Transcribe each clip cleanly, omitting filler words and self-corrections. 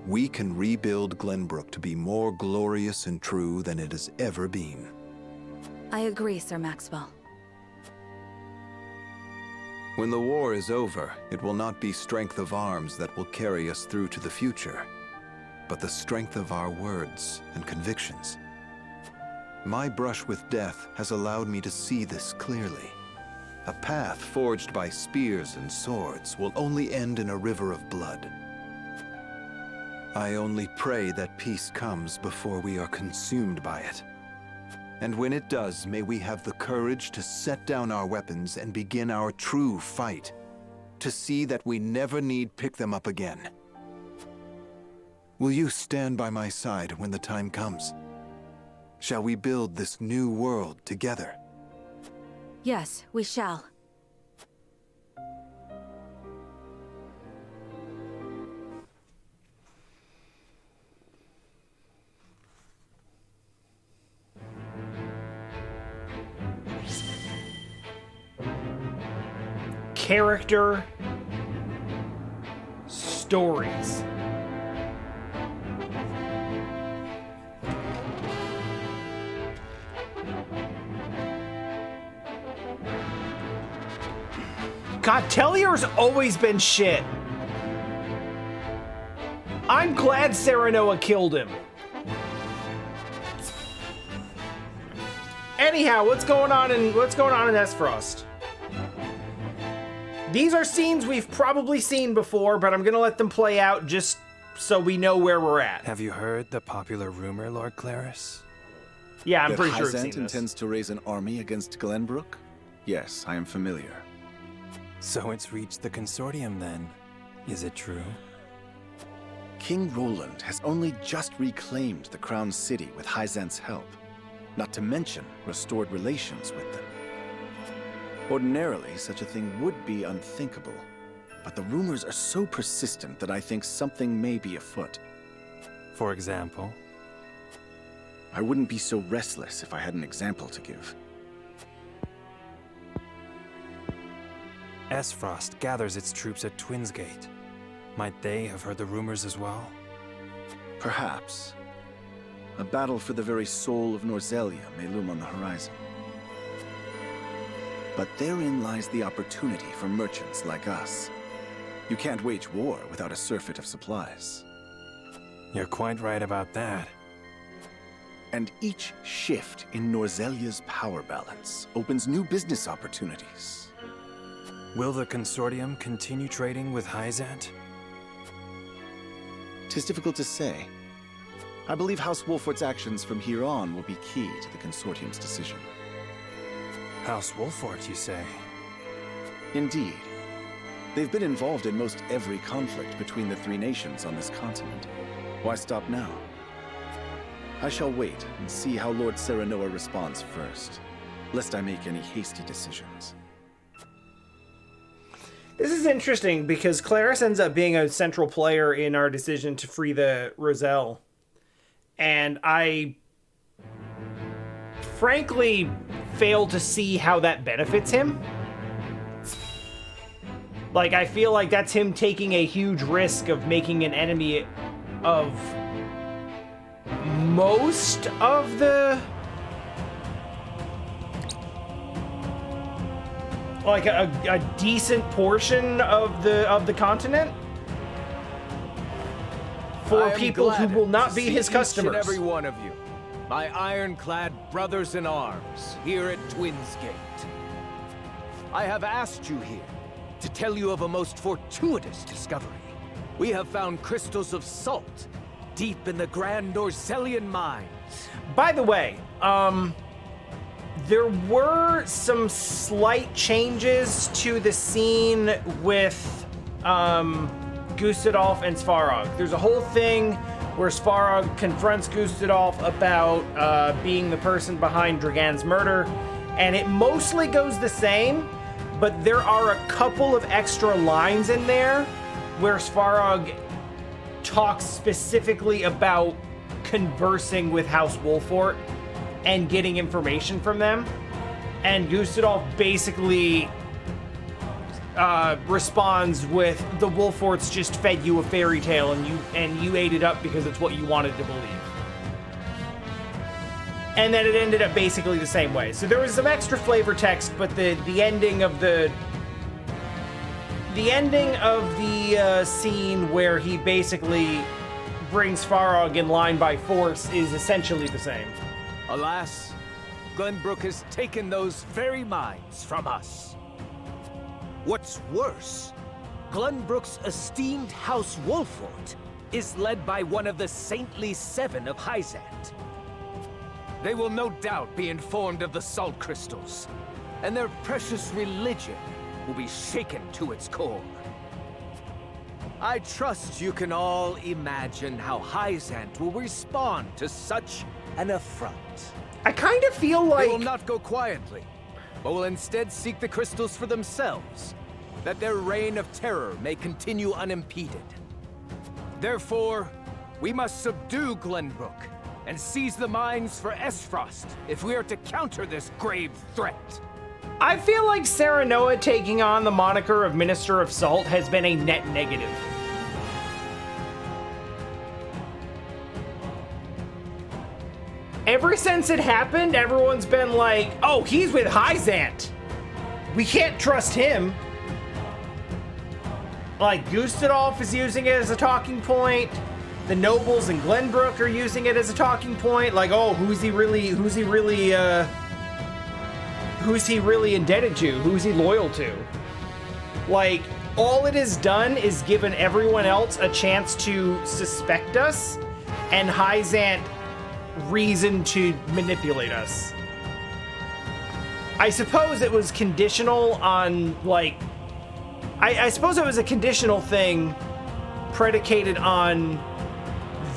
we can rebuild Glenbrook to be more glorious and true than it has ever been. I agree, Sir Maxwell. When the war is over, it will not be strength of arms that will carry us through to the future, but the strength of our words and convictions. My brush with death has allowed me to see this clearly. A path forged by spears and swords will only end in a river of blood. I only pray that peace comes before we are consumed by it. And when it does, may we have the courage to set down our weapons and begin our true fight, to see that we never need pick them up again. Will you stand by my side when the time comes? Shall we build this new world together? Yes, we shall. Character stories. God, Tellier's always been shit. I'm glad Serenoa killed him. Anyhow, what's going on in Esfrost? These are scenes we've probably seen before, but I'm gonna let them play out just so we know where we're at. Have you heard the popular rumor, Lord Claris? Yeah, I'm pretty sure I've seen Hyzant this. intends to raise an army against Glenbrook? Yes, I am familiar. So it's reached the consortium then. Is it true? King Roland has only just reclaimed the Crown City with Hyzant's help, not to mention restored relations with them. Ordinarily, such a thing would be unthinkable, but the rumors are so persistent that I think something may be afoot. For example? I wouldn't be so restless if I had an example to give. Esfrost gathers its troops at Twinsgate. Might they have heard the rumors as well? Perhaps. A battle for the very soul of Norzelia may loom on the horizon. But therein lies the opportunity for merchants like us. You can't wage war without a surfeit of supplies. You're quite right about that. And each shift in Norzelia's power balance opens new business opportunities. Will the consortium continue trading with Hyzant? 'Tis difficult to say. I believe House Wolffort's actions from here on will be key to the consortium's decision. House Wolffort, you say? Indeed. They've been involved in most every conflict between the three nations on this continent. Why stop now? I shall wait and see how Lord Serenoa responds first, lest I make any hasty decisions. This is interesting because Claris ends up being a central player in our decision to free the Roselle. And I frankly fail to see how that benefits him. Like, I feel like that's him taking a huge risk of making an enemy of most of the... like a decent portion of the continent for people who will not be his customers. Each and every one of you, my ironclad brothers in arms, here at Twinsgate. I have asked you here to tell you of a most fortuitous discovery. We have found crystals of salt deep in the Grand Norzelian mines. By the way, there were some slight changes to the scene with Gustadolf and Svarog. There's a whole thing where Svarog confronts Gustadolf about being the person behind Dragan's murder, and it mostly goes the same, but there are a couple of extra lines in there where Svarog talks specifically about conversing with House Wolffort and getting information from them. And Gustadolf basically responds with, the Wolfforts just fed you a fairy tale and you ate it up because it's what you wanted to believe. And then it ended up basically the same way. So there was some extra flavor text, but the ending of the scene where he basically brings Farog in line by force is essentially the same. Alas, Glenbrook has taken those very minds from us. What's worse, Glenbrook's esteemed House Wolffort is led by one of the saintly seven of Hyzant. They will no doubt be informed of the salt crystals, and their precious religion will be shaken to its core. I trust you can all imagine how Hyzant will respond to such an affront. I kind of feel like... They will not go quietly, but will instead seek the crystals for themselves, that their reign of terror may continue unimpeded. Therefore, we must subdue Glenbrook and seize the mines for Esfrost if we are to counter this grave threat. I feel like Serenoa taking on the moniker of Minister of Salt has been a net negative. Ever since it happened, everyone's been like, oh, he's with Hyzant. We can't trust him. Like, Gustadolf is using it as a talking point. The nobles in Glenbrook are using it as a talking point. Like, oh, who's he really indebted to? Who's he loyal to? Like, all it has done is given everyone else a chance to suspect us, and Hyzant reason to manipulate us. I suppose it was conditional on, like... I suppose it was a conditional thing predicated on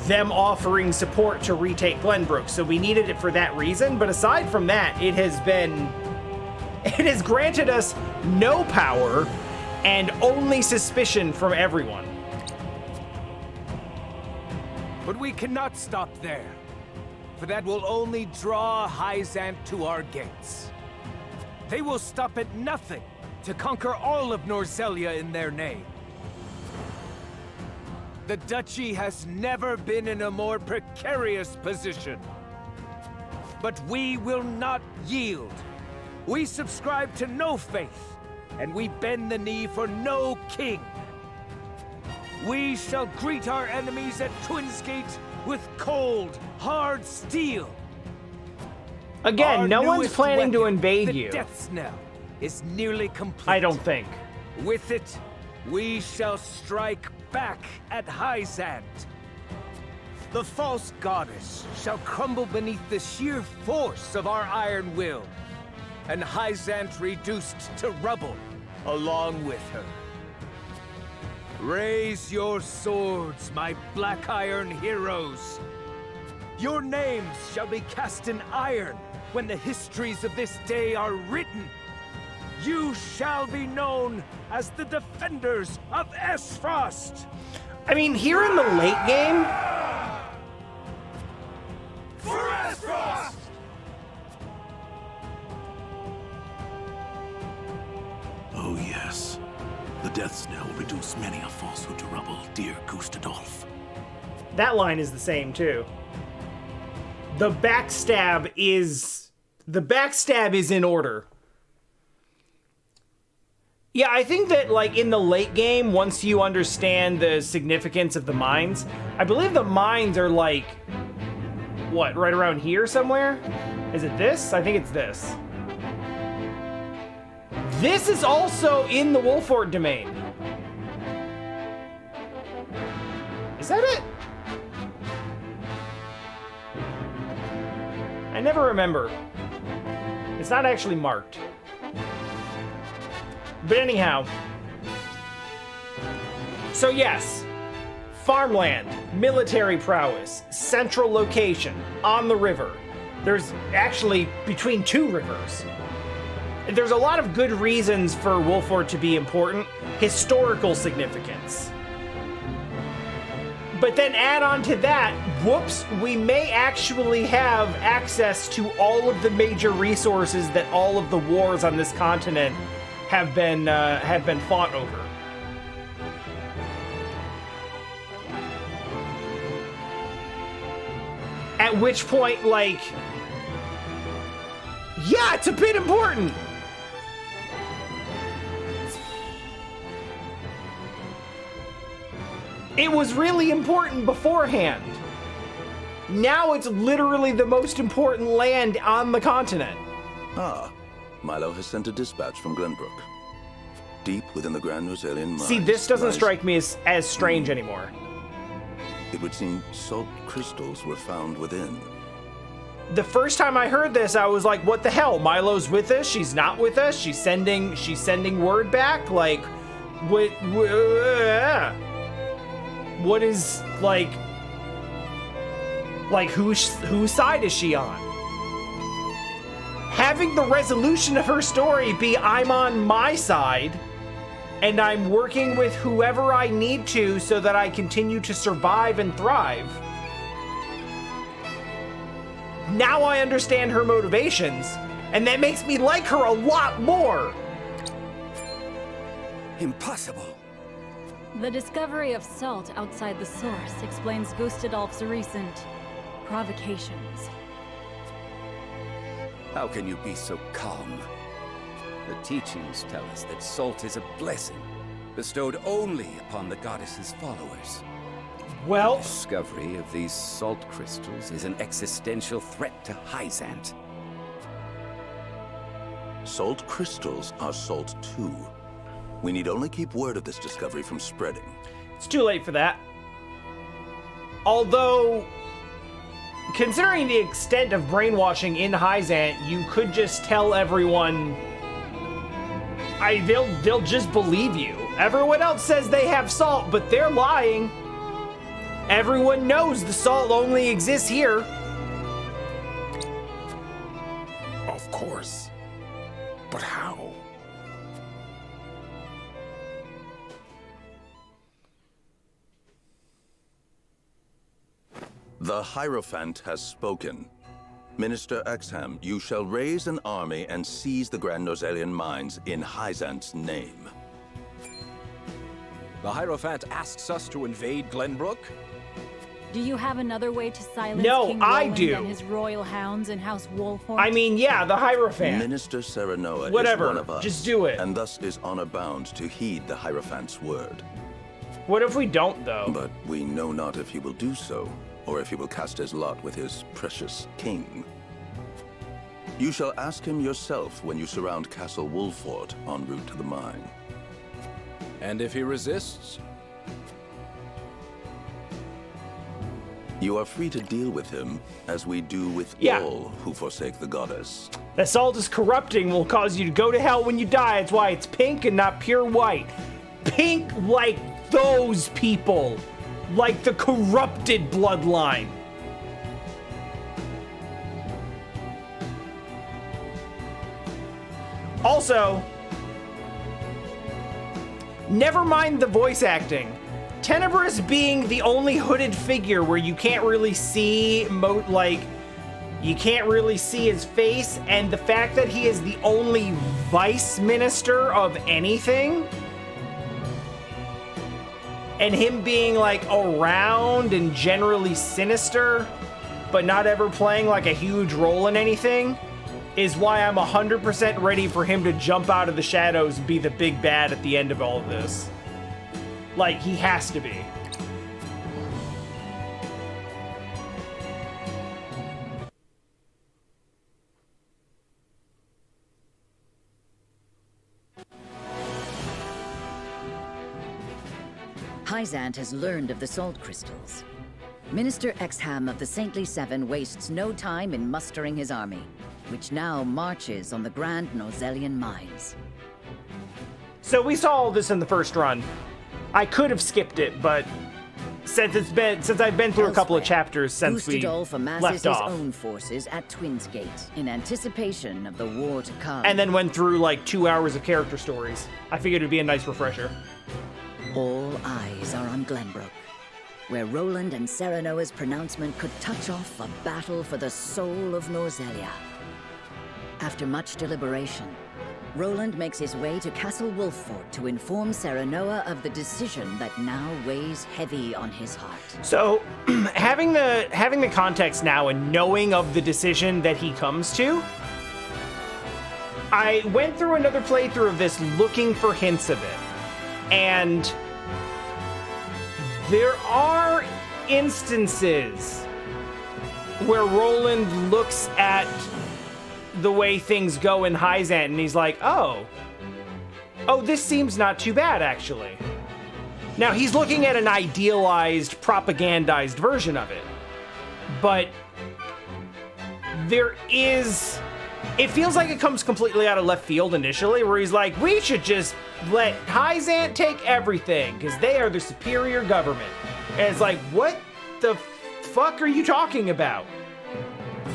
them offering support to retake Glenbrook, so we needed it for that reason, but aside from that, it has granted us no power and only suspicion from everyone. But we cannot stop there, for that will only draw Hyzant to our gates. They will stop at nothing to conquer all of Norzelia in their name. The Duchy has never been in a more precarious position. But we will not yield. We subscribe to no faith, and we bend the knee for no king. We shall greet our enemies at Twinsgate with cold, hard steel. Again, Our no one's newest planning to weapon, invade the you. Death's Knell is nearly complete. I don't think. With it, we shall strike back at Hyzant. The false goddess shall crumble beneath the sheer force of our iron will, and Hyzant reduced to rubble along with her. Raise your swords, my black iron heroes. Your names shall be cast in iron when the histories of this day are written. You shall be known as the defenders of Esfrost. I mean, here in the late game... For Esfrost! Oh yes. The Death's Knell will reduce many a falsehood to rubble, dear Gustadolf. That line is the same, too. The backstab is in order. Yeah, I think that, like, in the late game, once you understand the significance of the mines, I believe the mines are, like, what, right around here somewhere? Is it this? I think it's this. This is also in the Wolffort domain. Is that it? I never remember. It's not actually marked. But anyhow. So yes, farmland, military prowess, central location, on the river. There's actually between two rivers. There's a lot of good reasons for Wolffort to be important. Historical significance. But then add on to that, whoops, we may actually have access to all of the major resources that all of the wars on this continent have been fought over. At which point, like, yeah, it's a bit important. It was really important beforehand. Now it's literally the most important land on the continent. Ah, Milo has sent a dispatch from Glenbrook. Deep within the Grand Norzelian mines. See, this doesn't strike me as strange anymore. It would seem salt crystals were found within. The first time I heard this, I was like, what the hell? Milo's with us? She's not with us? She's sending word back? Like, what is, like whose side is she on? Having the resolution of her story be I'm on my side, and I'm working with whoever I need to so that I continue to survive and thrive. Now I understand her motivations, and that makes me like her a lot more. Impossible. The discovery of salt outside the source explains Gustadolf's recent provocations. How can you be so calm? The teachings tell us that salt is a blessing, bestowed only upon the goddess's followers. Well, the discovery of these salt crystals is an existential threat to Hyzant. Salt crystals are salt too. We need only keep word of this discovery from spreading. it's too late for that. Although, considering the extent of brainwashing in Hyzant, you could just tell everyone. They'll just believe you. Everyone else says they have salt, but they're lying. Everyone knows the salt only exists here. Of course. But how? The Hierophant has spoken. Minister Exham, you shall raise an army and seize the Grand Norzelian mines in Hyzant's name. The Hierophant asks us to invade Glenbrook? Do you have another way to silence No, King I Roland do. and his royal hounds in House Wolffort? I mean, yeah, the Hierophant. Minister Serenoa Whatever, is one of us. just do it. And thus is honor bound to heed the Hierophant's word. What if we don't, though? But we know not if he will do so, or if he will cast his lot with his precious king. You shall ask him yourself when you surround Castle Wolffort en route to the mine. And if he resists? You are free to deal with him, as we do with Yeah. all who forsake the goddess. The salt is corrupting, will cause you to go to hell when you die. That's why it's pink and not pure white. Pink like those people. Like the corrupted bloodline. Also, never mind the voice acting. Tenebris being the only hooded figure where you can't really see, you can't really see his face, and the fact that he is the only vice minister of anything, and him being like around and generally sinister, but not ever playing like a huge role in anything, is why I'm 100% ready for him to jump out of the shadows and be the big bad at the end of all of this. Like, he has to be. Hyzant has learned of the salt crystals. Minister Exham of the Saintly Seven wastes no time in mustering his army, which now marches on the Grand Norzelian mines. So we saw all this in the first run. I could have skipped it, but since I've been through a couple of chapters since we Gustadolf amasses left his off, own forces at Twinsgate in anticipation of the war to come. and then went through like 2 hours of character stories, I figured it'd be a nice refresher. All eyes are on Glenbrook, where Roland and Serenoa's pronouncement could touch off a battle for the soul of Norzelia. After much deliberation, Roland makes his way to Castle Wolffort to inform Serenoa of the decision that now weighs heavy on his heart. So, having the context now and knowing of the decision that he comes to, I went through another playthrough of this looking for hints of it. And there are instances where Roland looks at the way things go in Hyzant, and he's like, oh, this seems not too bad, actually. Now, he's looking at an idealized, propagandized version of it. But it feels like it comes completely out of left field initially, where he's like, we should just let Hyzant take everything, because they are the superior government. And it's like, what the fuck are you talking about?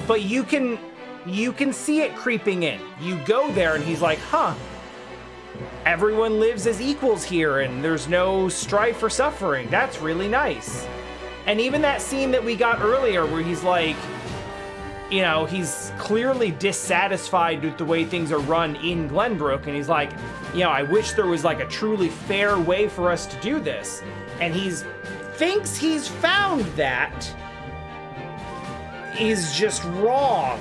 But you can see it creeping in. You go there and he's like, huh, everyone lives as equals here and there's no strife or suffering. That's really nice. And even that scene that we got earlier where he's like, you know, he's clearly dissatisfied with the way things are run in Glenbrook, and he's like, you know, I wish there was like a truly fair way for us to do this. And thinks he's found that. Is just wrong.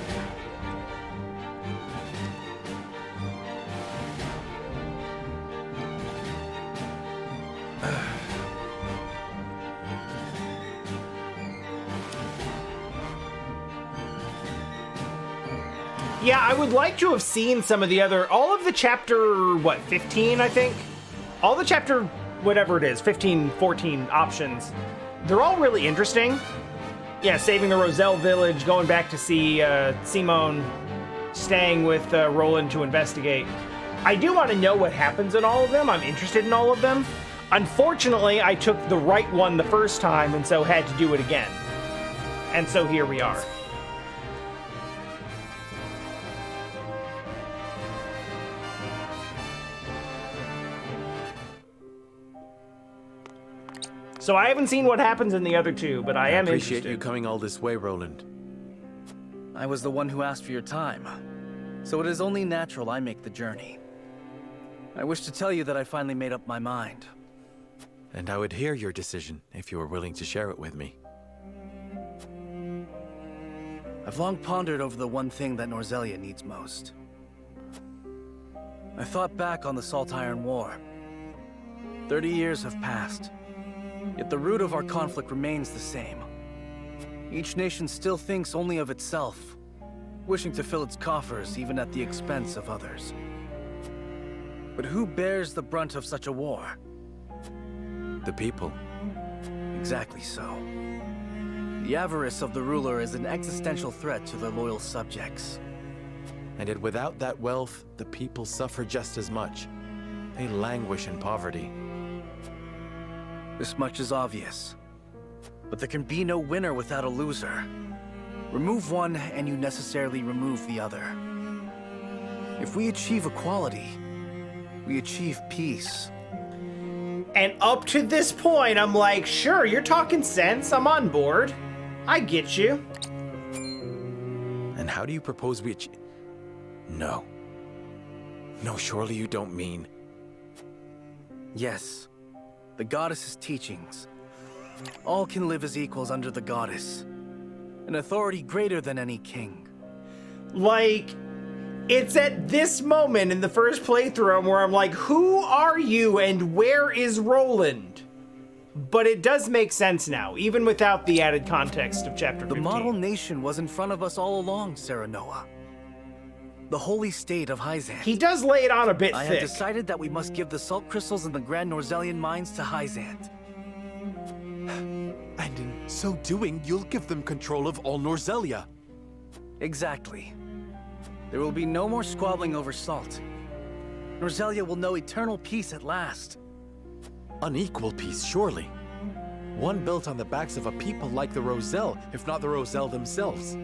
Yeah, I would like to have seen some of the all of the chapter, 15, I think? All the chapter, whatever it is, 15, 14 options, they're all really interesting. Yeah, saving the Roselle village, going back to see Simone, staying with Roland to investigate. I do want to know what happens in all of them. I'm interested in all of them. Unfortunately, I took the right one the first time, and so had to do it again. And so here we are. So I haven't seen what happens in the other two, but I am interested. I appreciate you coming all this way, Roland. I was the one who asked for your time, so it is only natural I make the journey. I wish to tell you that I finally made up my mind. And I would hear your decision if you were willing to share it with me. I've long pondered over the one thing that Norzelia needs most. I thought back on the Salt Iron War. 30 years have passed. Yet the root of our conflict remains the same. Each nation still thinks only of itself, wishing to fill its coffers even at the expense of others. But who bears the brunt of such a war? The people. Exactly so. The avarice of the ruler is an existential threat to their loyal subjects. And yet without that wealth, the people suffer just as much. They languish in poverty. This much is obvious. But there can be no winner without a loser. Remove one, and you necessarily remove the other. If we achieve equality, we achieve peace. And up to this point, I'm like, sure, you're talking sense. I'm on board. I get you. And how do you propose we achieve? No. No, surely you don't mean... Yes. The goddess's teachings. All can live as equals under the goddess. An authority greater than any king. Like, it's at this moment in the first playthrough where I'm like, who are you and where is Roland? But it does make sense now, even without the added context of Chapter 15. The model nation was in front of us all along, Serenoa. The holy state of Hyzant. He does lay it on a bit thick. I have decided that we must give the salt crystals in the Grand Norzelian mines to Hyzant. And in so doing, you'll give them control of all Norzelia. Exactly. There will be no more squabbling over salt. Norzelia will know eternal peace at last. Unequal peace, surely. One built on the backs of a people like the Roselle, if not the Roselle themselves.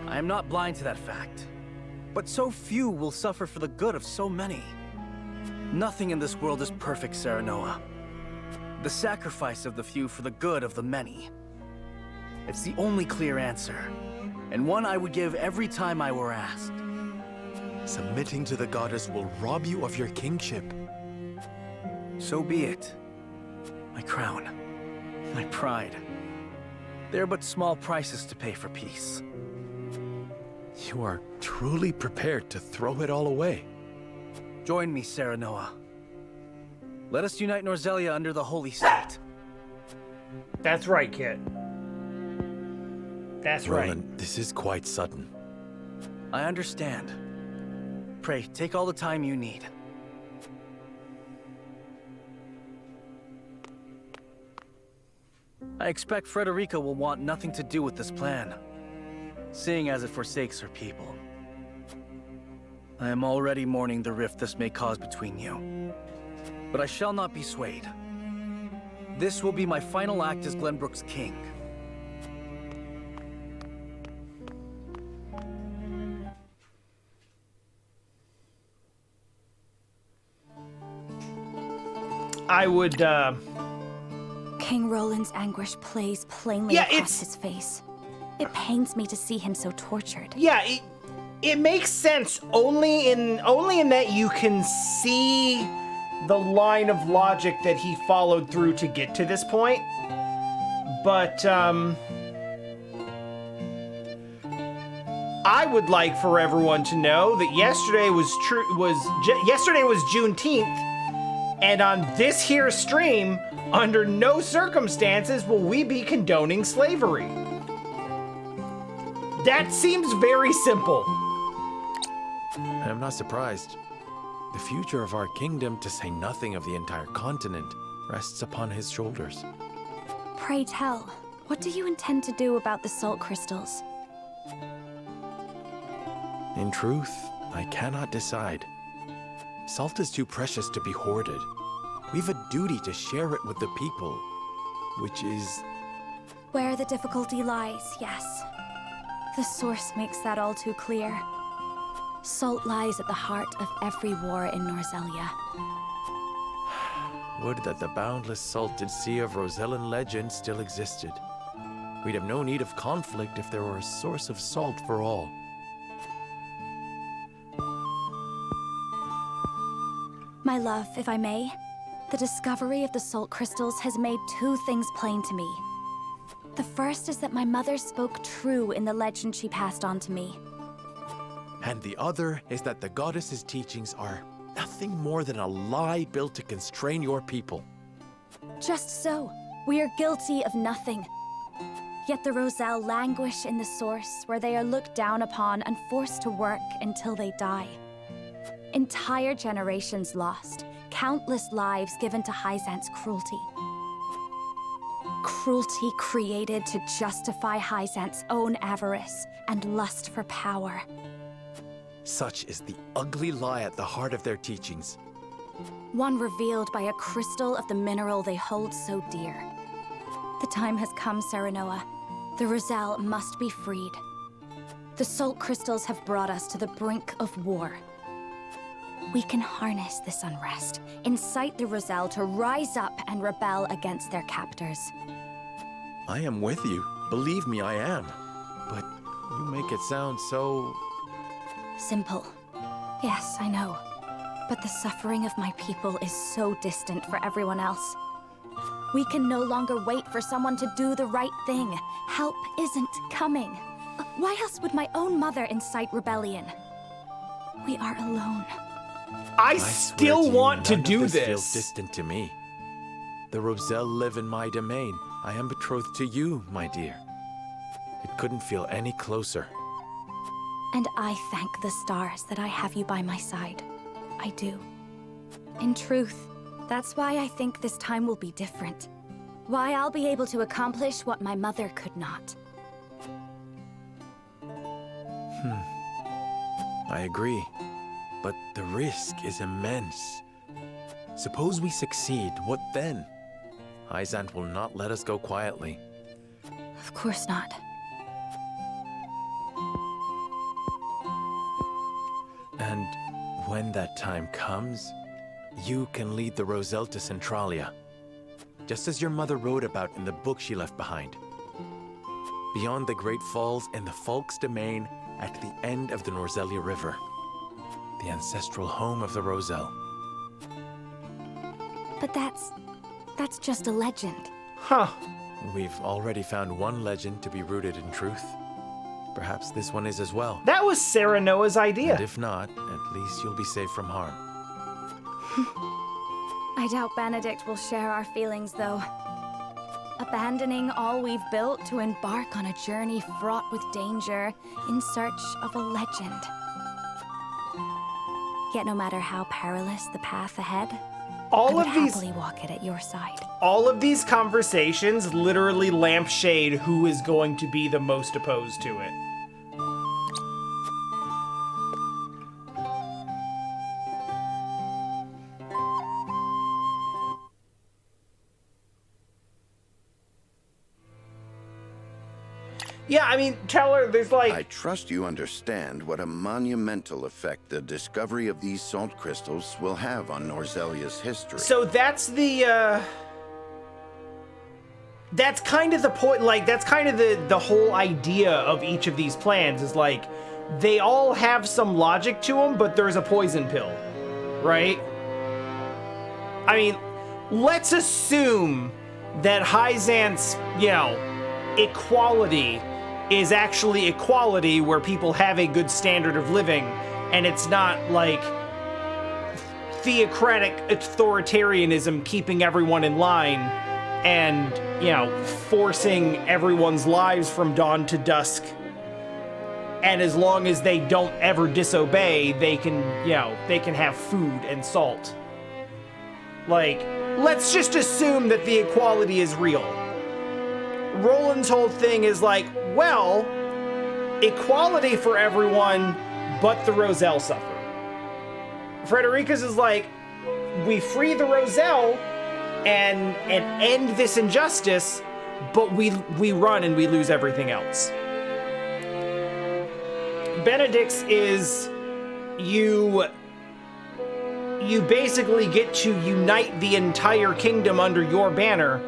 I am not blind to that fact. But so few will suffer for the good of so many. Nothing in this world is perfect, Serenoa. The sacrifice of the few for the good of the many. It's the only clear answer, and one I would give every time I were asked. Submitting to the goddess will rob you of your kingship. So be it. My crown, my pride. They're but small prices to pay for peace. You are truly prepared to throw it all away. Join me, Serenoa. Let us unite Norzelia under the Holy State. That's right, kid. That's Roland, right. this is quite sudden. I understand. Pray, take all the time you need. I expect Frederica will want nothing to do with this plan, seeing as it forsakes her people. I am already mourning the rift this may cause between you. But I shall not be swayed. This will be my final act as Glenbrook's king. I would, King Roland's anguish plays plainly across his face. It pains me to see him so tortured. Yeah, it makes sense only in that you can see the line of logic that he followed through to get to this point. But I would like for everyone to know that yesterday was Juneteenth, and on this here stream, under no circumstances will we be condoning slavery. That seems very simple. I'm not surprised. The future of our kingdom, to say nothing of the entire continent, rests upon his shoulders. Pray tell, what do you intend to do about the salt crystals? In truth, I cannot decide. Salt is too precious to be hoarded. We've a duty to share it with the people, which is... Where the difficulty lies, yes. The source makes that all too clear. Salt lies at the heart of every war in Norzelia. Would that the boundless salted sea of Rosellan legend still existed. We'd have no need of conflict if there were a source of salt for all. My love, if I may, the discovery of the salt crystals has made two things plain to me. The first is that my mother spoke true in the legend she passed on to me. And the other is that the goddess's teachings are nothing more than a lie built to constrain your people. Just so. We are guilty of nothing. Yet the Roselle languish in the source, where they are looked down upon and forced to work until they die. Entire generations lost, countless lives given to Hyzant's cruelty. Cruelty created to justify Hyzant's own avarice and lust for power. Such is the ugly lie at the heart of their teachings. One revealed by a crystal of the mineral they hold so dear. The time has come, Serenoa. The Roselle must be freed. The salt crystals have brought us to the brink of war. We can harness this unrest, incite the Roselle to rise up and rebel against their captors. I am with you. Believe me, I am. But you make it sound so... Simple. Yes, I know. But the suffering of my people is so distant for everyone else. We can no longer wait for someone to do the right thing. Help isn't coming. Why else would my own mother incite rebellion? We are alone. I still want to do this. This Feels distant to me. The Roselle live in my domain. I am betrothed to you, my dear. It couldn't feel any closer. And I thank the stars that I have you by my side. I do. In truth, that's why I think this time will be different. Why I'll be able to accomplish what my mother could not. I agree. But the risk is immense. Suppose we succeed, what then? Hyzant will not let us go quietly. Of course not. And when that time comes, you can lead the Roselle to Centralia, just as your mother wrote about in the book she left behind. Beyond the Great Falls in the Falk's domain at the end of the Norzelia River. the ancestral home of the Roselle. But that's just a legend. Huh. We've already found one legend to be rooted in truth. Perhaps this one is as well. That was Serenoa's idea. And if not, at least you'll be safe from harm. I doubt Benedict will share our feelings, though. Abandoning all we've built to embark on a journey fraught with danger in search of a legend. Yet no matter how perilous the path ahead, I would happily walk it at your side. All of these conversations literally lampshade who is going to be the most opposed to it. Yeah, I mean, tell her there's like... I trust you understand what a monumental effect the discovery of these salt crystals will have on Norzelia's history. So that's the, that's kind of the point, like, that's kind of the whole idea of each of these plans, is like, they all have some logic to them, but there's a poison pill, right? I mean, let's assume that Hyzant's, you know, equality is actually equality where people have a good standard of living, and it's not like theocratic authoritarianism keeping everyone in line and, you know, forcing everyone's lives from dawn to dusk. And as long as they don't ever disobey, they can, you know, they can have food and salt. Like, let's just assume that the equality is real. Roland's whole thing is like, well, equality for everyone, but the Roselle suffer. Frederica's is like, we free the Roselle and end this injustice, but we run and we lose everything else. Benedict's is, you basically get to unite the entire kingdom under your banner,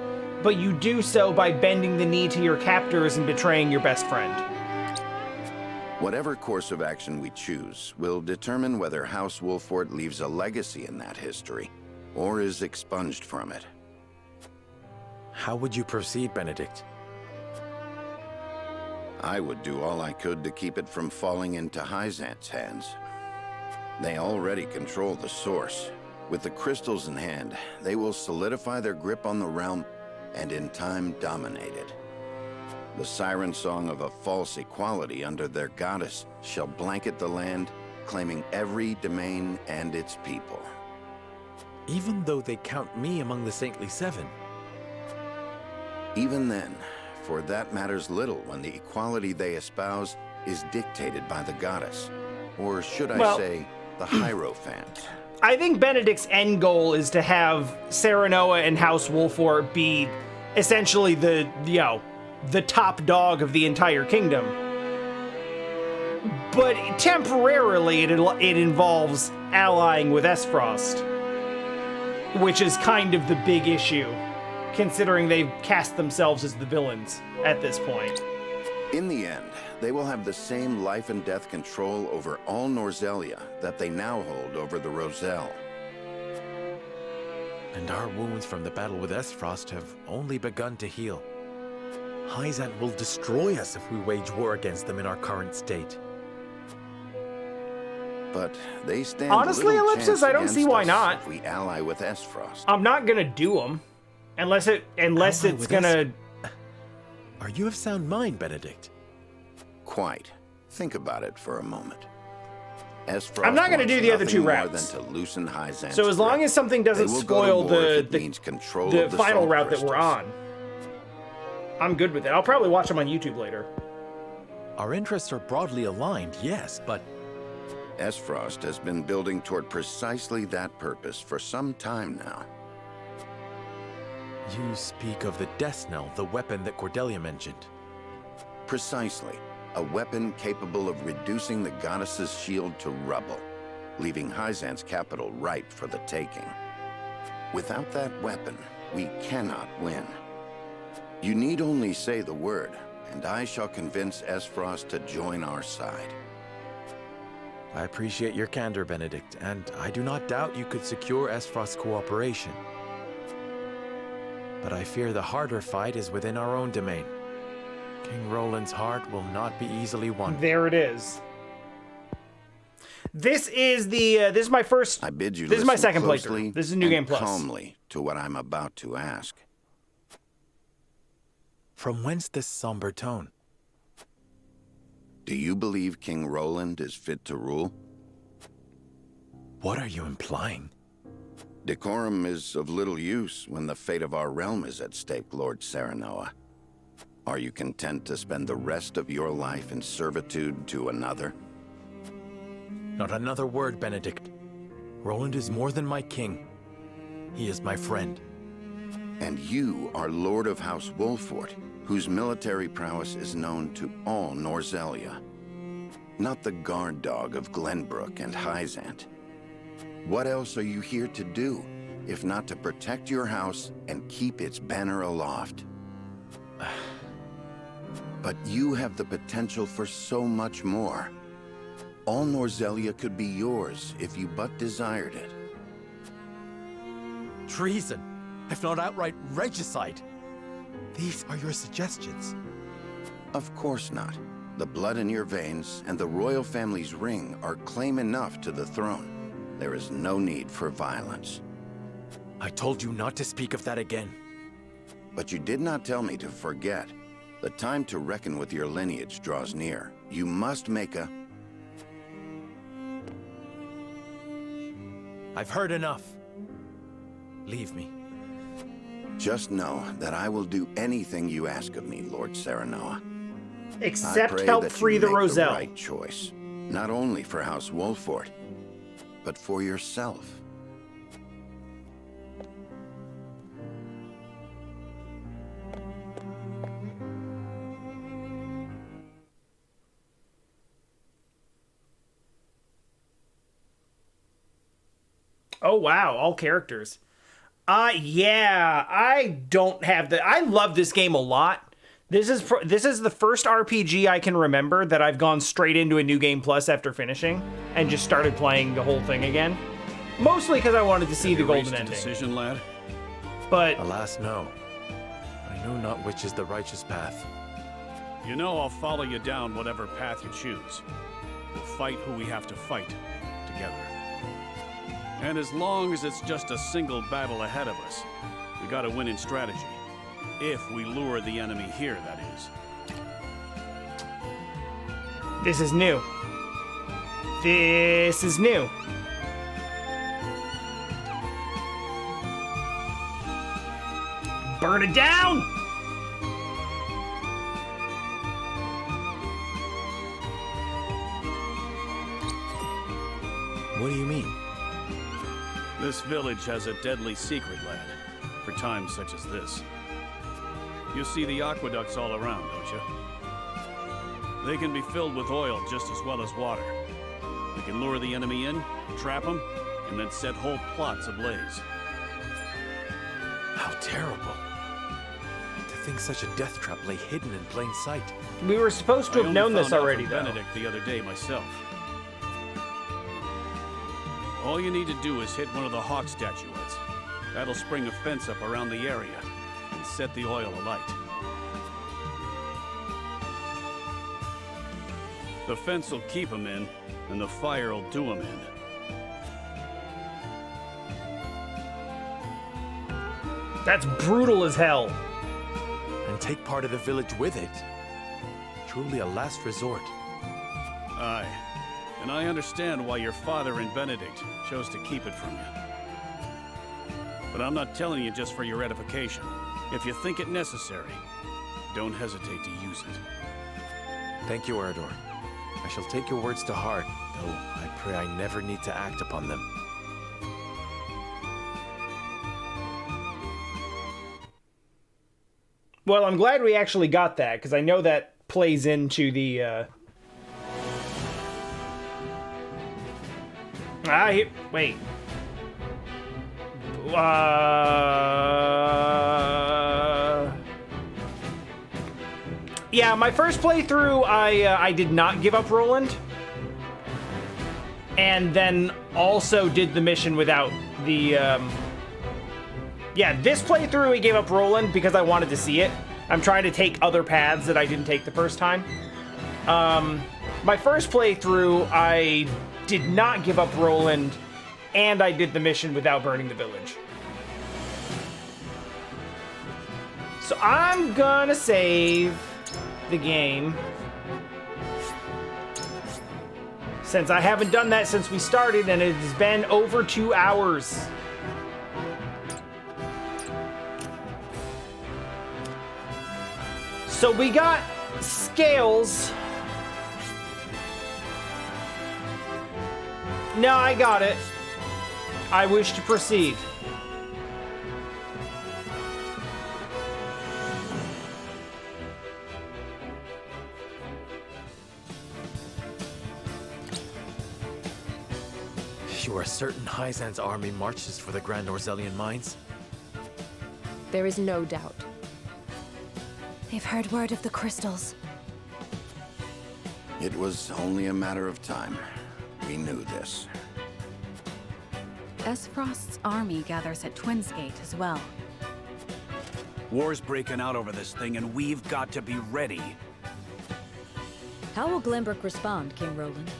but you do so by bending the knee to your captors and betraying your best friend. Whatever course of action we choose will determine whether House Wolffort leaves a legacy in that history, or is expunged from it. How would you proceed, Benedict? I would do all I could to keep it from falling into Hyzant's hands. They already control the source. With the crystals in hand, they will solidify their grip on the realm and in time dominate it. The siren song of a false equality under their goddess shall blanket the land, claiming every domain and its people. Even though they count me among the Saintly Seven? Even then, for that matters little when the equality they espouse is dictated by the goddess. Or should I say, the Hierophant. I think Benedict's end goal is to have Serenoa and House Wolffort be essentially the top dog of the entire kingdom. But temporarily, it involves allying with Esfrost, which is kind of the big issue, considering they've cast themselves as the villains at this point. In the end, they will have the same life and death control over all Norzelia that they now hold over the Roselle. And our wounds from the battle with Esfrost have only begun to heal. Hyzant will destroy us if we wage war against them in our current state. But they stand honestly, little Ellipsis, chance I don't see why against not. us if we ally with Esfrost. I'm not gonna do them unless it's gonna. Are you of sound mind, Benedict? Quite. Think about it for a moment. Esfrost I'm not going to do the other two routes. routes. Than to loosen Hyzant's so as long grip. as something doesn't spoil the final route that we're on, I'm good with it. I'll probably watch them on YouTube later. Our interests are broadly aligned, yes, but... Esfrost has been building toward precisely that purpose for some time now. You speak of the Death Knell, the weapon that Cordelia mentioned. Precisely. A weapon capable of reducing the goddess's shield to rubble, leaving Hyzant's capital ripe for the taking. Without that weapon, we cannot win. You need only say the word, and I shall convince Esfrost to join our side. I appreciate your candor, Benedict, and I do not doubt you could secure Esfrost's cooperation. But I fear the harder fight is within our own domain. King Roland's heart will not be easily won. There it is. This is the this is my first. I bid you this is my second closely playthrough. This is New Game Plus. Calmly to what I'm about to ask. From whence this somber tone? Do you believe King Roland is fit to rule? What are you implying? Decorum is of little use when the fate of our realm is at stake, Lord Serenoa. Are you content to spend the rest of your life in servitude to another? Not another word, Benedict. Roland is more than my king. He is my friend. And you are Lord of House Wolffort, whose military prowess is known to all Norzelia. Not the guard dog of Glenbrook and Hyzant. What else are you here to do, if not to protect your house and keep its banner aloft? But you have the potential for so much more. All Norzelia could be yours if you but desired it. Treason, if not outright regicide. These are your suggestions. Of course not. The blood in your veins and the royal family's ring are claim enough to the throne. There is no need for violence. I told you not to speak of that again. But you did not tell me to forget. The time to reckon with your lineage draws near. You must make a... I've heard enough. Leave me. Just know that I will do anything you ask of me, Lord Serenoa. Except help free the Roselle. The right choice, not only for House Wolffort, but for yourself. Oh wow, all characters. Yeah, I don't have the. I love this game a lot. This is the first RPG I can remember that I've gone straight into a New Game Plus after finishing and just started playing the whole thing again. Mostly because I wanted to see the golden ending. Decision, lad? But alas, no. I know not which is the righteous path. You know I'll follow you down whatever path you choose. We'll fight who we have to fight together. And as long as it's just a single battle ahead of us, we gotta win in strategy. If we lure the enemy here, that is. This is new. This is new. Burn it down! What do you mean? This village has a deadly secret, lad, for times such as this. You see the aqueducts all around, don't you? They can be filled with oil just as well as water. We can lure the enemy in, trap them, and then set whole plots ablaze. How terrible. To think such a death trap lay hidden in plain sight. We were supposed to have known this already, though. Benedict the other day myself. All you need to do is hit one of the hawk statuettes. That'll spring a fence up around the area and set the oil alight. The fence will keep them in, and the fire will do them in. That's brutal as hell. And take part of the village with it. Truly a last resort. Aye. And I understand why your father and Benedict chose to keep it from you. But I'm not telling you just for your edification. If you think it necessary, don't hesitate to use it. Thank you, Eredor. I shall take your words to heart, though I pray I never need to act upon them. Well, I'm glad we actually got that, because I know that plays into the, wait. Yeah, my first playthrough, I did not give up Roland. and then also did the mission without the, Yeah, this playthrough we gave up Roland because I wanted to see it. I'm trying to take other paths that I didn't take the first time. My first playthrough, I did not give up Roland, and I did the mission without burning the village. So I'm gonna save the game, since I haven't done that since we started, and it has been over 2 hours. So we got scales. No, I got it. I wish to proceed. You are certain Hyzan's army marches for the Grand Norzelian mines? There is no doubt. They've heard word of the crystals. It was only a matter of time. We knew this. Esfrost's army gathers at Twinsgate as well. War's breaking out over this thing, and we've got to be ready. How will Glenbrook respond, King Roland?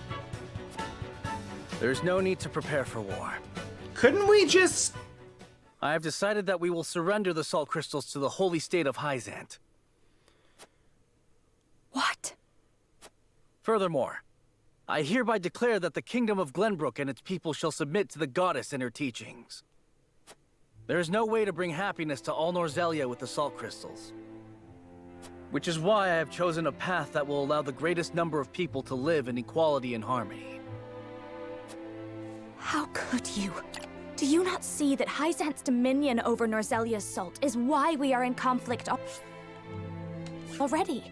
There's no need to prepare for war. Couldn't we just... I have decided that we will surrender the salt crystals to the holy state of Hyzant. What? Furthermore, I hereby declare that the kingdom of Glenbrook and its people shall submit to the goddess and her teachings. There is no way to bring happiness to all Norzelia with the salt crystals. Which is why I have chosen a path that will allow the greatest number of people to live in equality and harmony. How could you? Do you not see that Hyzant's dominion over Norzelia's salt is why we are in conflict already?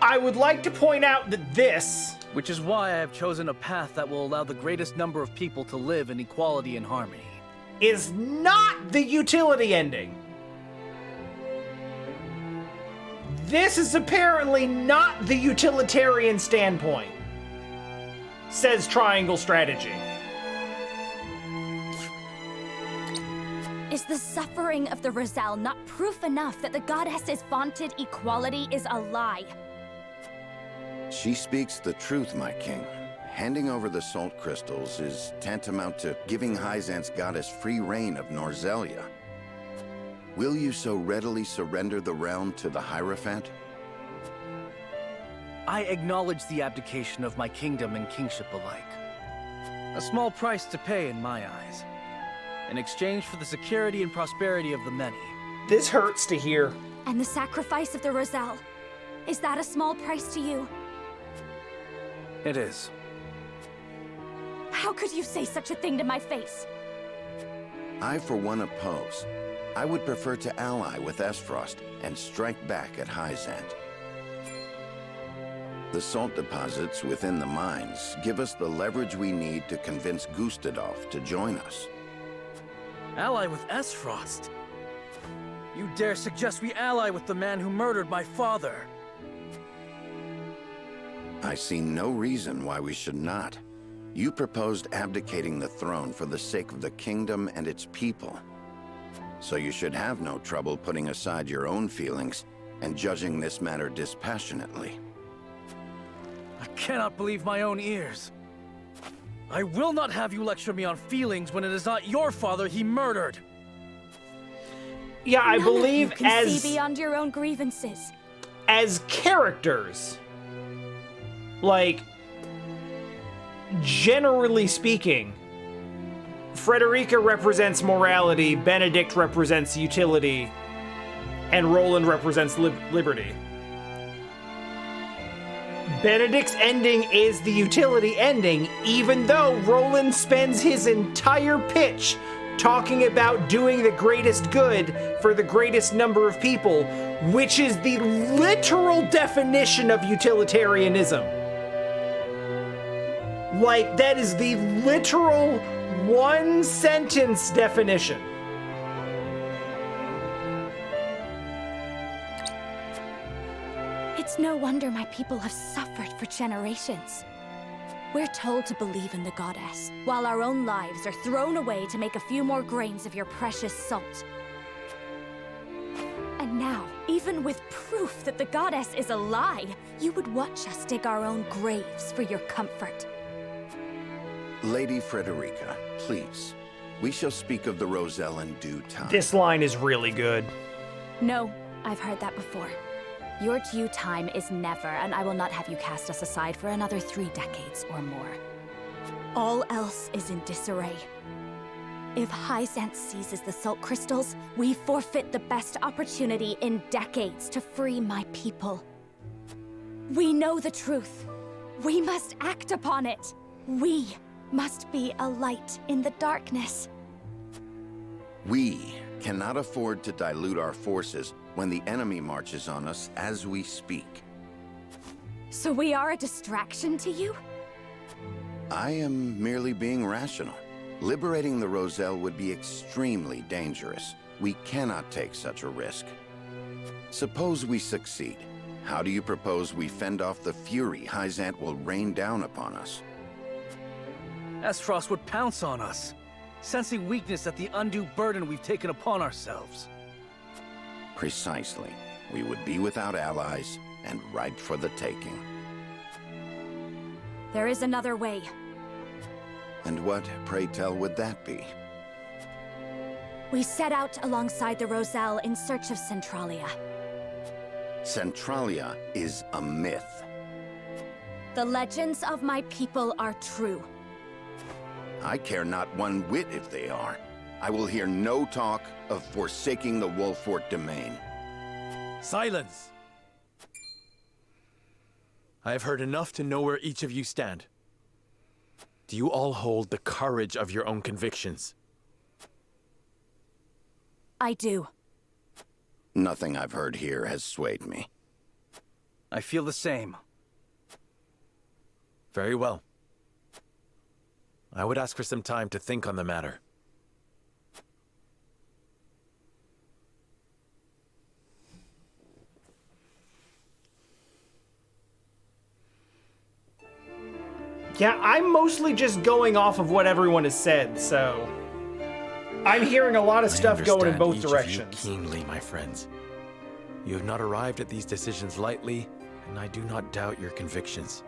I would like to point out that this... Which is why I have chosen a path that will allow the greatest number of people to live in equality and harmony. ...is not the utility ending. This is apparently not the utilitarian standpoint, says Triangle Strategy. Is the suffering of the Rosal not proof enough that the goddess's vaunted equality is a lie? She speaks the truth, my king. Handing over the salt crystals is tantamount to giving Hyzant's goddess free reign of Norzelia. Will you so readily surrender the realm to the Hierophant? I acknowledge the abdication of my kingdom and kingship alike. A small price to pay in my eyes, in exchange for the security and prosperity of the many. This hurts to hear. And the sacrifice of the Rosal, is that a small price to you? It is. How could you say such a thing to my face? I, for one, oppose. I would prefer to ally with Esfrost and strike back at Hyzant. The salt deposits within the mines give us the leverage we need to convince Gustadolf to join us. Ally with Esfrost? You dare suggest we ally with the man who murdered my father? I see no reason why we should not. You proposed abdicating the throne for the sake of the kingdom and its people. So you should have no trouble putting aside your own feelings and judging this matter dispassionately. I cannot believe my own ears. I will not have you lecture me on feelings when it is not your father he murdered. Yeah, I believe you can see beyond your own grievances. As characters, like, generally speaking, Frederica represents morality, Benedict represents utility, and Roland represents liberty. Benedict's ending is the utility ending, even though Roland spends his entire pitch talking about doing the greatest good for the greatest number of people, which is the literal definition of utilitarianism. Like, that is the literal one-sentence definition. It's no wonder my people have suffered for generations. We're told to believe in the goddess, while our own lives are thrown away to make a few more grains of your precious salt. And now, even with proof that the goddess is a lie, you would watch us dig our own graves for your comfort. Lady Frederica, please. We shall speak of the Roselle in due time. This line is really good. No, I've heard that before. Your due time is never, and I will not have you cast us aside for another 3 decades or more. All else is in disarray. If Hyzant seizes the salt crystals, we forfeit the best opportunity in decades to free my people. We know the truth. We must act upon it. We must be a light in the darkness. We cannot afford to dilute our forces when the enemy marches on us as we speak. So we are a distraction to you? I am merely being rational. Liberating the Roselle would be extremely dangerous. We cannot take such a risk. Suppose we succeed. How do you propose we fend off the fury Hyzant will rain down upon us? Esfrost would pounce on us, sensing weakness at the undue burden we've taken upon ourselves. Precisely. We would be without allies and ripe for the taking. There is another way. And what, pray tell, would that be? We set out alongside the Roselle in search of Centralia. Centralia is a myth. The legends of my people are true. I care not one whit if they are. I will hear no talk of forsaking the Wolffort domain. Silence! I have heard enough to know where each of you stand. Do you all hold the courage of your own convictions? I do. Nothing I've heard here has swayed me. I feel the same. Very well. I would ask for some time to think on the matter. Yeah, I'm mostly just going off of what everyone has said, so... I'm hearing a lot of stuff going in both directions. Of you keenly, my friends. You have not arrived at these decisions lightly, and I do not doubt your convictions.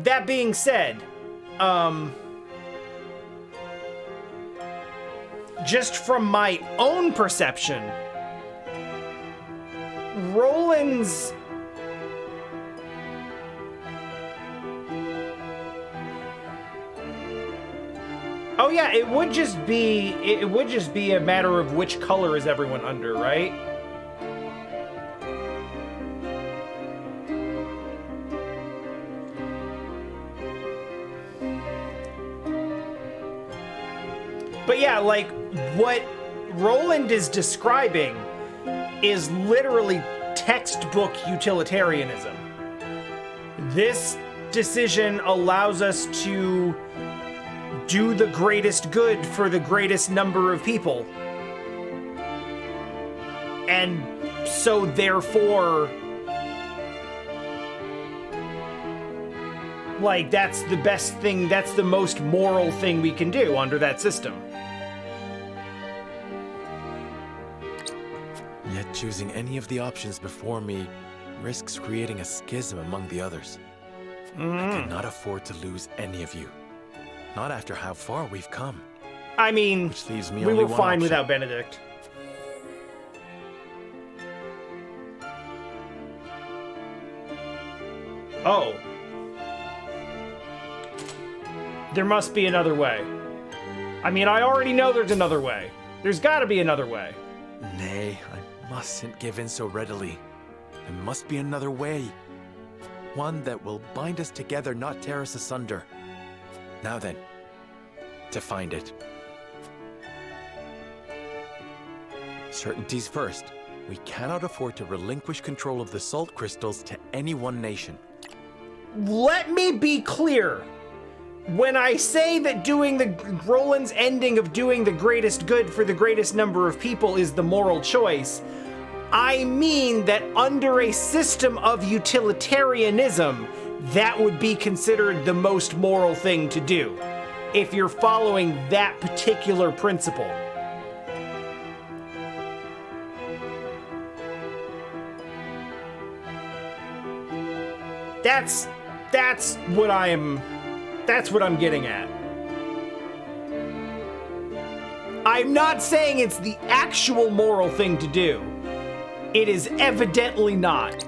That being said, just from my own perception, Roland's... Oh yeah, it would just be a matter of which color is everyone under, right? But yeah, like, what Roland is describing is literally textbook utilitarianism. This decision allows us to do the greatest good for the greatest number of people. And so therefore, like, that's the best thing, that's the most moral thing we can do under that system. Yet choosing any of the options before me risks creating a schism among the others. I cannot afford to lose any of you. Not after how far we've come. I mean, which leaves me we only were one fine option. without Benedict. Oh. There must be another way. I mean, I already know there's another way. There's gotta be another way. Nay, I mustn't give in so readily. There must be another way. One that will bind us together, not tear us asunder. Now then, to find it. Certainties first. We cannot afford to relinquish control of the salt crystals to any one nation. Let me be clear. When I say that Roland's ending of doing the greatest good for the greatest number of people is the moral choice, I mean that under a system of utilitarianism, that would be considered the most moral thing to do, if you're following that particular principle. That's what I'm getting at. I'm not saying it's the actual moral thing to do. It is evidently not.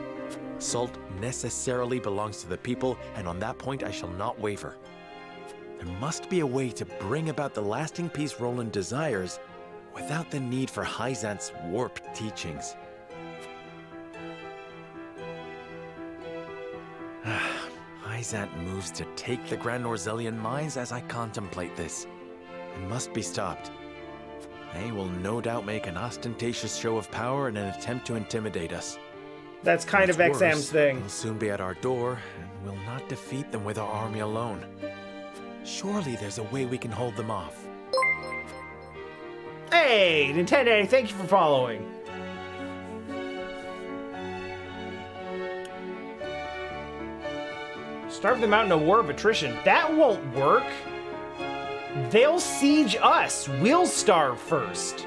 Salt necessarily belongs to the people, and on that point I shall not waver. There must be a way to bring about the lasting peace Roland desires without the need for Hyzant's warped teachings. Hyzant moves to take the Grand Norzelian mines as I contemplate this. It must be stopped. They will no doubt make an ostentatious show of power in an attempt to intimidate us. That's kind of XM's thing. We'll soon be at our door, and we'll not defeat them with our army alone. Surely there's a way we can hold them off. Hey, Nintendo, thank you for following. Starve them out in a war of attrition. That won't work. They'll siege us. We'll starve first.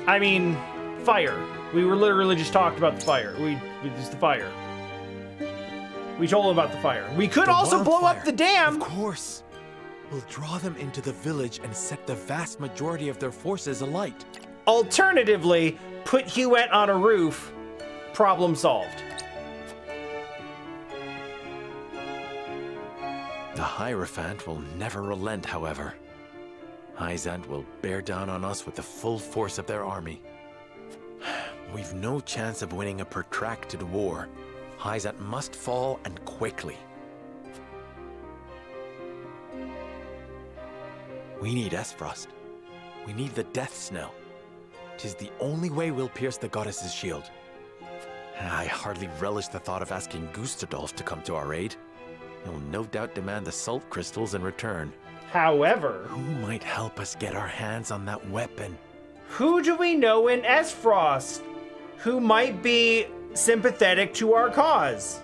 I mean, fire. We were literally just talked about the fire. Just the fire. We told them about the fire. We could also blow up the dam. Of course. We'll draw them into the village and set the vast majority of their forces alight. Alternatively, put Huette on a roof. Problem solved. The Hierophant will never relent, however. Hyzant will bear down on us with the full force of their army. We've no chance of winning a protracted war. Hyzant must fall, and quickly. We need Esfrost. We need the Death Snow. 'Tis the only way we'll pierce the goddess's shield. I hardly relish the thought of asking Gustadolf to come to our aid. He'll no doubt demand the salt crystals in return. However, who might help us get our hands on that weapon? Who do we know in Esfrost who might be sympathetic to our cause?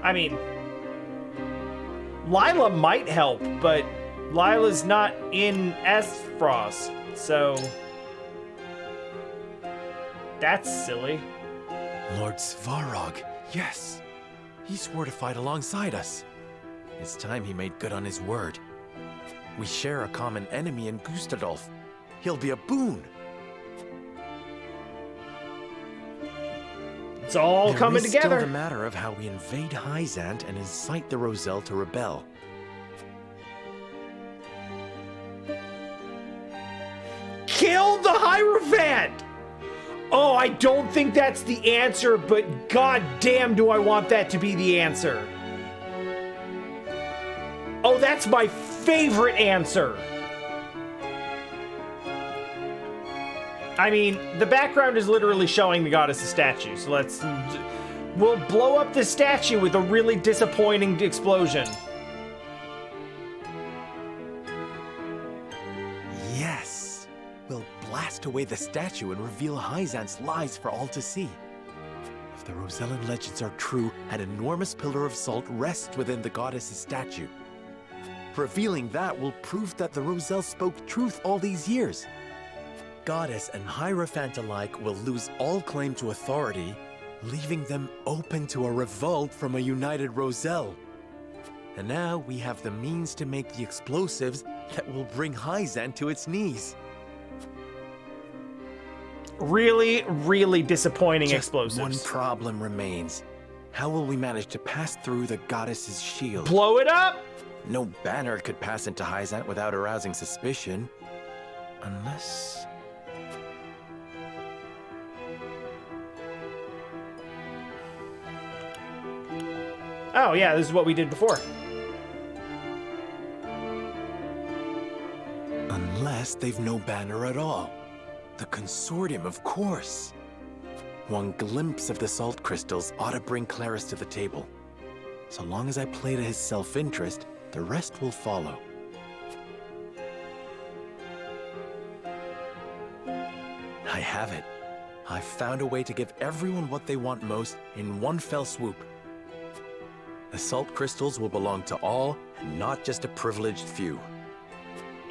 I mean, Lila might help, but Lila's not in Esfrost, so that's silly. Lord Svarog, yes. He swore to fight alongside us. It's time he made good on his word. We share a common enemy in Gustadolf. He'll be a boon. It's all coming together. It's still the matter of how we invade Hyzant and incite the Roselle to rebel. Kill the Hierophant! Oh, I don't think that's the answer, but goddamn do I want that to be the answer. Oh, that's my favorite answer. I mean, the background is literally showing the goddess's statue, so we'll blow up this statue with a really disappointing explosion. Yes. We'll blast away the statue and reveal Hyzant's lies for all to see. If the Rosellan legends are true, an enormous pillar of salt rests within the goddess's statue. Revealing that will prove that the Roselle spoke truth all these years. Goddess and Hierophant alike will lose all claim to authority, leaving them open to a revolt from a united Roselle. And now we have the means to make the explosives that will bring Hyzant to its knees. Really, really disappointing explosives. One problem remains. How will we manage to pass through the goddess's shield? Blow it up? No banner could pass into Hyzant without arousing suspicion. Unless... Oh yeah, this is what we did before. Unless they've no banner at all. The consortium, of course. One glimpse of the salt crystals ought to bring Claris to the table. So long as I play to his self-interest, the rest will follow. have it. I've found a way to give everyone what they want most in one fell swoop. The salt crystals will belong to all, and not just a privileged few.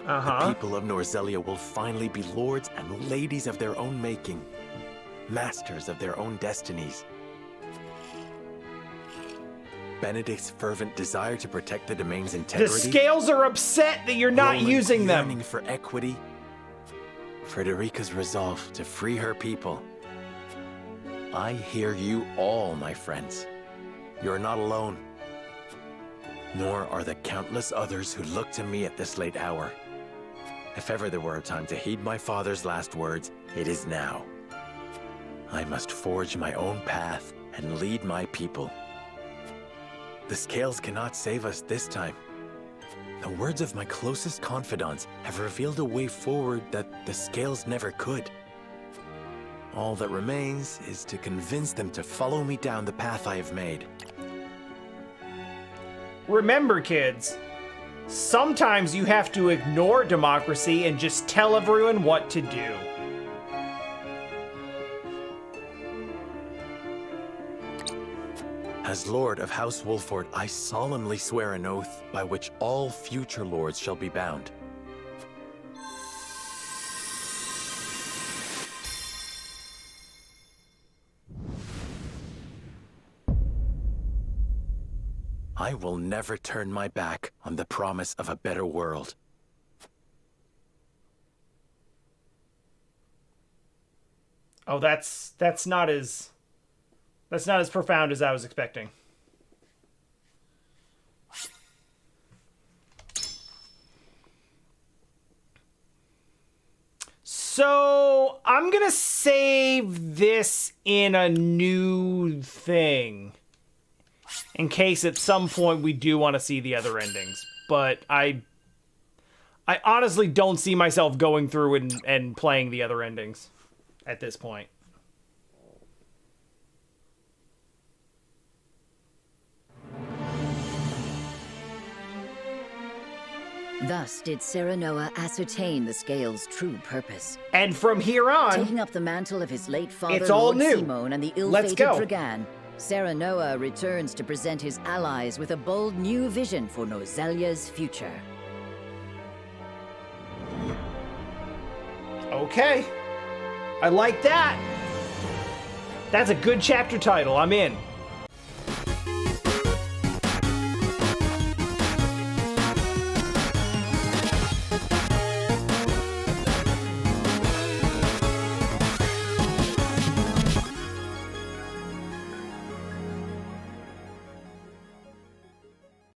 The people of Norzelia will finally be lords and ladies of their own making, masters of their own destinies. Benedict's fervent desire to protect the domain's integrity. The scales are upset that you're not using them. Yearning for equity. Frederica's resolve to free her people. I hear you all, my friends. You're not alone. Nor are the countless others who look to me at this late hour. If ever there were a time to heed my father's last words, it is now. I must forge my own path and lead my people. The scales cannot save us this time. The words of my closest confidants have revealed a way forward that the scales never could. All that remains is to convince them to follow me down the path I have made. Remember, kids, sometimes you have to ignore democracy and just tell everyone what to do. As Lord of House Wolffort, I solemnly swear an oath by which all future lords shall be bound. I will never turn my back on the promise of a better world. Oh, that's not as profound as I was expecting. So, I'm gonna save this in a new thing. In case at some point we do want to see the other endings. But I honestly don't see myself going through and playing the other endings at this point. Thus did Serenoa ascertain the Scale's true purpose. And from here on, taking up the mantle of his late father, it's all Lord new. Simone, and the Let's ill-fated go. Dragan, Serenoa returns to present his allies with a bold new vision for Norzelia's future. Okay. I like that. That's a good chapter title. I'm in.